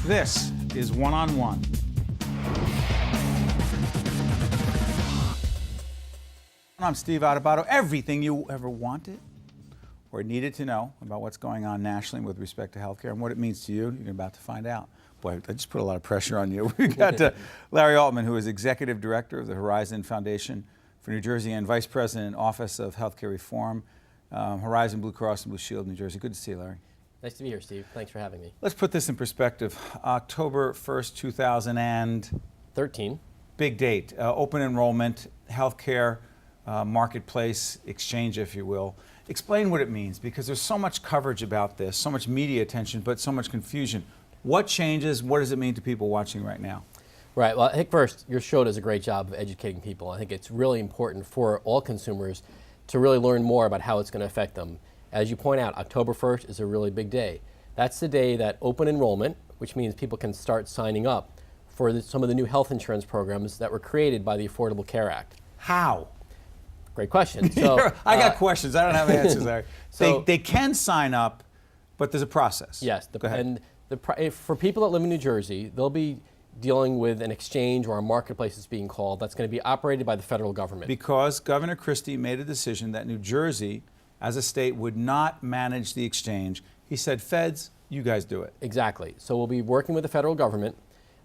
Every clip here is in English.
This is One-on-One. I'm Steve Adubato. Everything you ever wanted or needed to know about what's going on nationally with respect to healthcare and what it means to you, you're about to find out. Boy, I just put a lot of pressure on you. We got Larry Altman, who is Executive Director of the Horizon Foundation for New Jersey and Vice President, Office of Healthcare Reform, Horizon Blue Cross and Blue Shield, New Jersey. Good to see you, Larry. Nice to be here, Steve. Thanks for having me. Let's put this in perspective. October 1st, 2013. Big date. Open enrollment, healthcare, marketplace, exchange, if you will. Explain what it means, because there's so much coverage about this, so much media attention, but so much confusion. What changes? What does it mean to people watching right now? Right. Well, I think first, your show does a great job of educating people. I think it's really important for all consumers to really learn more about how it's going to affect them. As you point out, October 1st is a really big day. That's the day that open enrollment, which means people can start signing up for some of the new health insurance programs that were created by the Affordable Care Act. How? Great question. So, I got questions. I don't have answers, Larry. So, they can sign up, but there's a process. Yes. Go ahead. And for people that live in New Jersey, they'll be dealing with an exchange or a marketplace, it's being called, that's going to be operated by the federal government. Because Governor Christie made a decision that New Jersey, as a state, would not manage the exchange. He said, feds, you guys do it. Exactly. So we'll be working with the federal government,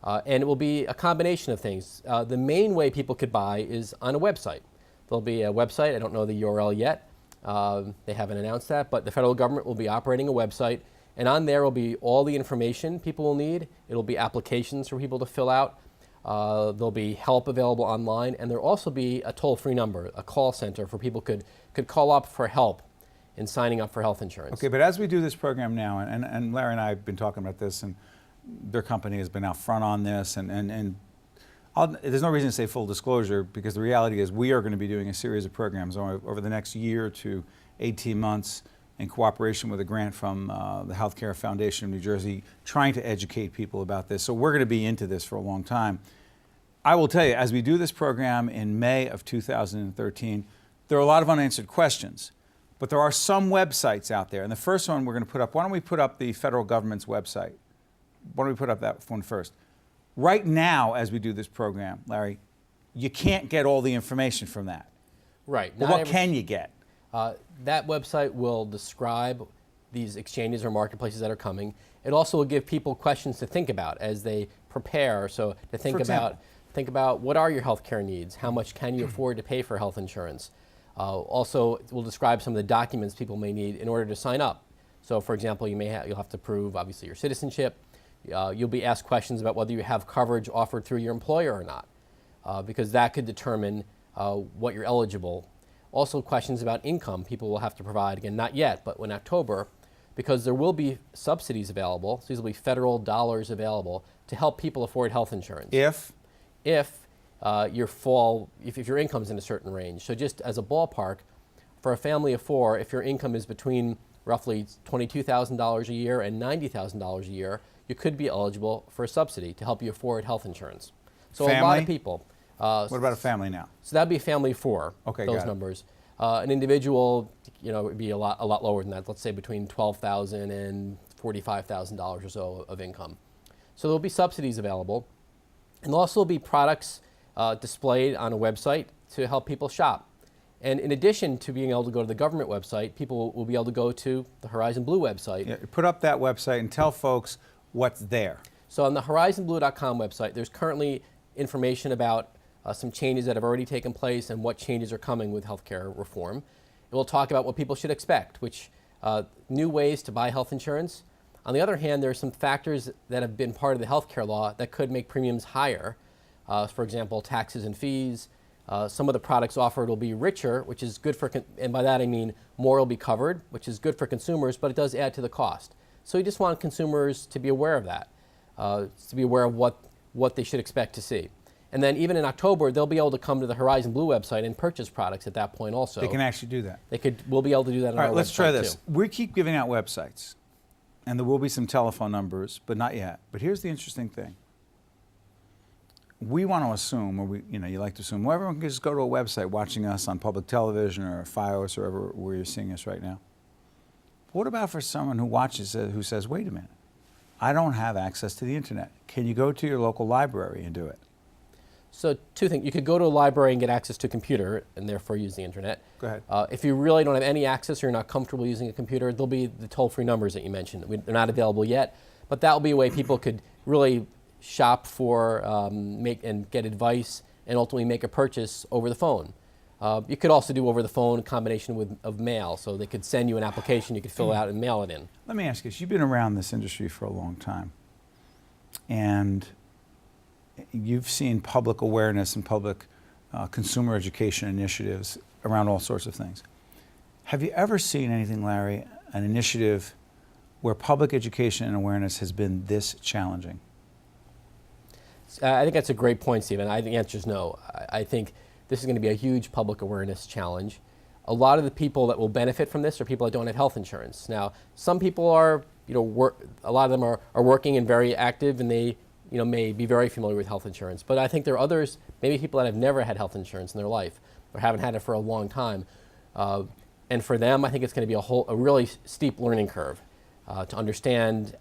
and it will be a combination of things. The main way people could buy is on a website. There'll be a website. I don't know the URL yet. They haven't announced that, but the federal government will be operating a website, and on there will be all the information people will need. It'll be applications for people to fill out. There'll be help available online, and there'll also be a toll-free number, a call center for people could call up for help in signing up for health insurance. Okay, but as we do this program now, and Larry and I have been talking about this, and their company has been out front on this, and there's no reason to say full disclosure, because the reality is we are going to be doing a series of programs over the next year to 18 months in cooperation with a grant from the Healthcare Foundation of New Jersey, trying to educate people about this. So we're going to be into this for a long time. I will tell you, as we do this program in May of 2013, there are a lot of unanswered questions, but there are some websites out there. And the first one we're going to put up, why don't we put up the federal government's website? Why don't we put up that one first? Right now, as we do this program, Larry, you can't get all the information from that. Right. But what can you get? That website will describe these exchanges or marketplaces that are coming. It also will give people questions to think about as they prepare. So to think about what are your health care needs? How much can you afford to pay for health insurance? Also, it will describe some of the documents people may need in order to sign up. So, for example, you'll have to prove, obviously, your citizenship. You'll be asked questions about whether you have coverage offered through your employer or not, because that could determine what you're eligible. Also, questions about income people will have to provide, again, not yet, but in October, because there will be subsidies available. So these will be federal dollars available to help people afford health insurance. If your income's in a certain range. So just as a ballpark, for a family of four, if your income is between roughly $22,000 a year and $90,000 a year, you could be eligible for a subsidy to help you afford health insurance. So family? A lot of people. What about a family now? So that'd be a family of four. Okay, those numbers. An individual, would be a lot lower than that. Let's say between $12,000 and $45,000 or so of income. So there'll be subsidies available, and there'll also be products displayed on a website to help people shop. And in addition to being able to go to the government website, people will be able to go to the Horizon Blue website. Yeah, put up that website and tell folks what's there. So on the horizonblue.com website, there's currently information about some changes that have already taken place and what changes are coming with healthcare reform. It will talk about what people should expect, which new ways to buy health insurance. On the other hand, there are some factors that have been part of the healthcare law that could make premiums higher. For example, taxes and fees. Some of the products offered will be richer, which is good for, and by that I mean more will be covered, which is good for consumers, but it does add to the cost. So we just want consumers to be aware of that, to be aware of what they should expect to see. And then even in October, they'll be able to come to the Horizon Blue website and purchase products at that point also. They can actually do that. We'll be able to do that on our website. All right, let's try this. Too. We keep giving out websites, and there will be some telephone numbers, but not yet. But here's the interesting thing. We want to assume, or you like to assume, well, everyone can just go to a website watching us on public television or Fios or where you're seeing us right now. But what about for someone who watches who says, wait a minute, I don't have access to the internet. Can you go to your local library and do it? So two things. You could go to a library and get access to a computer and therefore use the internet. Go ahead. If you really don't have any access or you're not comfortable using a computer, there'll be the toll-free numbers that you mentioned. They're not available yet, but that will be a way people could really shop for, make and get advice and ultimately make a purchase over the phone. You could also do over the phone a combination of mail, so they could send you an application, you could fill it out and mail it in. Let me ask you this. You've been around this industry for a long time, and you've seen public awareness and public consumer education initiatives around all sorts of things. Have you ever seen anything, Larry, an initiative where public education and awareness has been this challenging? I think that's a great point, Stephen. I think the answer is no. I think this is going to be a huge public awareness challenge. A lot of the people that will benefit from this are people that don't have health insurance. Now, some people are, a lot of them are working and very active, and they, may be very familiar with health insurance. But I think there are others, maybe people that have never had health insurance in their life or haven't had it for a long time. And for them, I think it's going to be a really steep learning curve to understand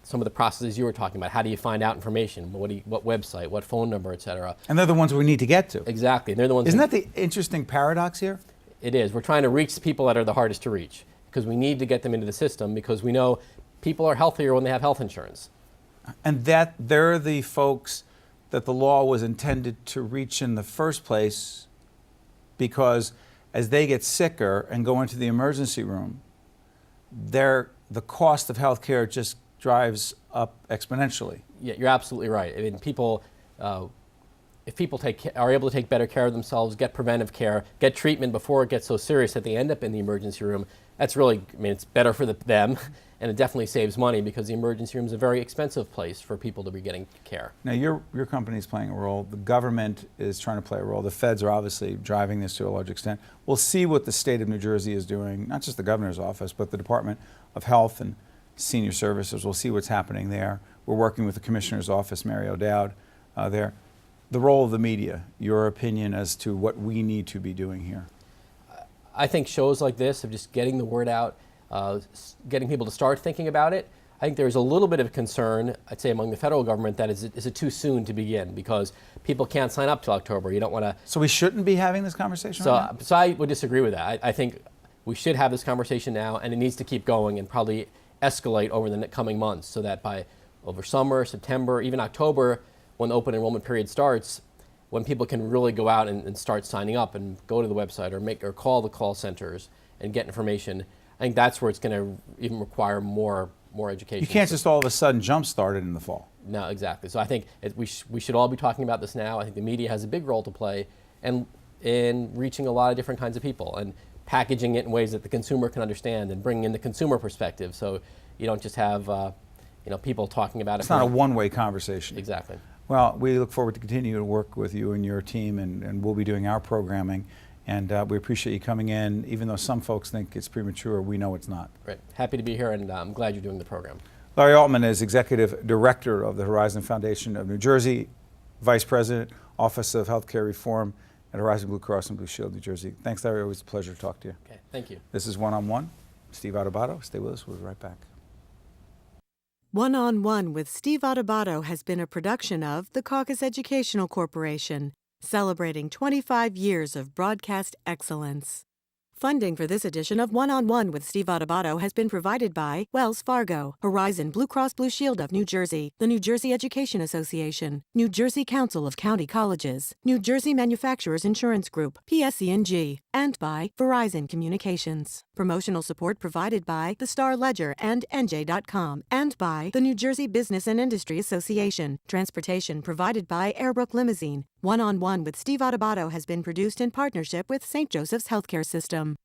some of the processes you were talking about. How do you find out information? What website, what phone number, et cetera. And they're the ones we need to get to. Exactly. They're the ones. Isn't that the interesting paradox here? It is. We're trying to reach the people that are the hardest to reach because we need to get them into the system because we know people are healthier when they have health insurance. And that they're the folks that the law was intended to reach in the first place, because as they get sicker and go into the emergency room, the cost of health care just drives up exponentially. Yeah, you're absolutely right. I mean, people, if people are able to take better care of themselves, get preventive care, get treatment before it gets so serious that they end up in the emergency room, that's really, it's better for them, and it definitely saves money because the emergency room is a very expensive place for people to be getting care. Now, your company is playing a role. The government is trying to play a role. The feds are obviously driving this to a large extent. We'll see what the state of New Jersey is doing, not just the governor's office, but the Department of Health and Senior Services. We'll see what's happening there. We're working with the Commissioner's office, Mary O'Dowd, there. The role of the media, your opinion as to what we need to be doing here. I think shows like this of just getting the word out, getting people to start thinking about it. I think there's a little bit of concern, I'd say, among the federal government that is it too soon to begin because people can't sign up till October. You don't want to. So we shouldn't be having this conversation right now? So I would disagree with that. I think we should have this conversation now, and it needs to keep going and probably escalate over the coming months so that by over summer, September, even October, when the open enrollment period starts, when people can really go out and start signing up and go to the website or call the call centers and get information, I think that's where it's going to even require more education. You can't just all of a sudden jumpstart it in the fall. No, exactly. So I think we should all be talking about this now. I think the media has a big role to play in reaching a lot of different kinds of people and packaging it in ways that the consumer can understand and bringing in the consumer perspective. So you don't just have people talking about it. It's not a one-way conversation. Exactly. Well, we look forward to continue to work with you and your team, and we'll be doing our programming. And we appreciate you coming in. Even though some folks think it's premature, we know it's not. Great. Happy to be here, and I'm glad you're doing the program. Larry Altman is Executive Director of the Horizon Foundation of New Jersey, Vice President, Office of Healthcare Reform at Horizon Blue Cross and Blue Shield, New Jersey. Thanks, Larry. Always a pleasure to talk to you. Okay, thank you. This is One-on-One. Steve Adubato. Stay with us. We'll be right back. One-on-One with Steve Adubato has been a production of the Caucus Educational Corporation, celebrating 25 years of broadcast excellence. Funding for this edition of One-on-One with Steve Adubato has been provided by Wells Fargo, Horizon Blue Cross Blue Shield of New Jersey, the New Jersey Education Association, New Jersey Council of County Colleges, New Jersey Manufacturers Insurance Group, PSENG, and by Verizon Communications. Promotional support provided by the Star Ledger and NJ.com, and by the New Jersey Business and Industry Association. Transportation provided by Airbrook Limousine. One-on-One with Steve Adubato has been produced in partnership with St. Joseph's Healthcare System.